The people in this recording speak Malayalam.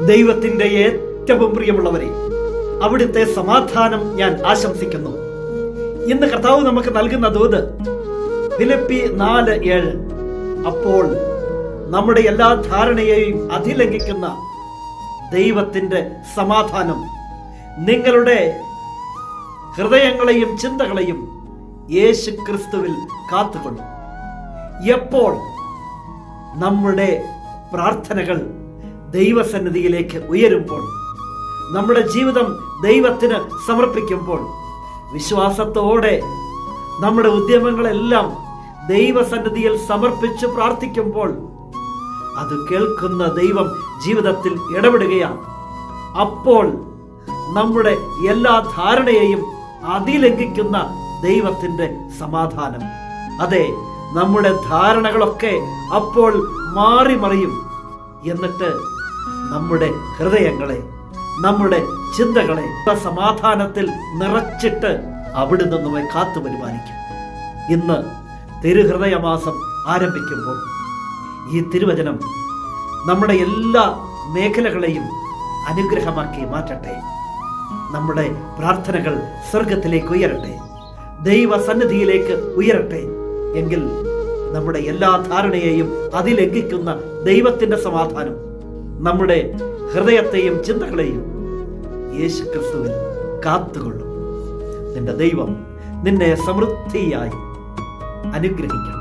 ദൈവത്തിന്റെ ഏറ്റവും പ്രിയമുള്ളവരെ, അവിടുത്തെ സമാധാനം ഞാൻ ആശംസിക്കുന്നു. ഇന്ന് കർത്താവ് നമുക്ക് നൽകുന്ന ദൂത് ഫിലിപ്പി 4:7. അപ്പോൾ നമ്മുടെ എല്ലാ ധാരണയെയും അതിലംഘിക്കുന്ന ദൈവത്തിന്റെ സമാധാനം നിങ്ങളുടെ ഹൃദയങ്ങളെയും ചിന്തകളെയും യേശു ക്രിസ്തുവിൽ കാത്തുകൊള്ളും. എപ്പോൾ നമ്മുടെ പ്രാർത്ഥനകൾ ദൈവസന്നിധിയിലേക്ക് ഉയരുമ്പോൾ, നമ്മുടെ ജീവിതം ദൈവത്തിന് സമർപ്പിക്കുമ്പോൾ, വിശ്വാസത്തോടെ നമ്മുടെ ഉദ്യമങ്ങളെല്ലാം ദൈവസന്നിധിയിൽ സമർപ്പിച്ച് പ്രാർത്ഥിക്കുമ്പോൾ, അത് കേൾക്കുന്ന ദൈവം ജീവിതത്തിൽ ഇടപെടുകയാണ്. അപ്പോൾ നമ്മുടെ എല്ലാ ധാരണയെയും അതിലംഘിക്കുന്ന ദൈവത്തിന്റെ സമാധാനം, അതെ, നമ്മുടെ ധാരണകളൊക്കെ അപ്പോൾ മാറി മറിയും. എന്നിട്ട് നമ്മുടെ ഹൃദയങ്ങളെ, നമ്മുടെ ചിന്തകളെ സമാധാനത്തിൽ നിറച്ചിട്ട് അവിടുന്ന് നമ്മെ കാത്തു പരിപാലിക്കും. ഇന്ന് തിരുഹൃദയമാസം ആരംഭിക്കുമ്പോൾ ഈ തിരുവചനം നമ്മുടെ എല്ലാ മേഖലകളെയും അനുഗ്രഹമാക്കി മാറ്റട്ടെ. നമ്മുടെ പ്രാർത്ഥനകൾ സ്വർഗത്തിലേക്ക് ഉയരട്ടെ, ദൈവസന്നിധിയിലേക്ക് ഉയരട്ടെ. എങ്കിൽ നമ്മുടെ എല്ലാ ധാരണയെയും അതിലംഘിക്കുന്ന ദൈവത്തിന്റെ സമാധാനം നമ്മുടെ ഹൃദയത്തെയും ചിന്തകളെയും യേശു ക്രിസ്തുവിൽ കാത്തുകൊള്ളും. നിന്റെ ദൈവം നിന്നെ സമൃദ്ധിയായി അനുഗ്രഹിക്കട്ടെ.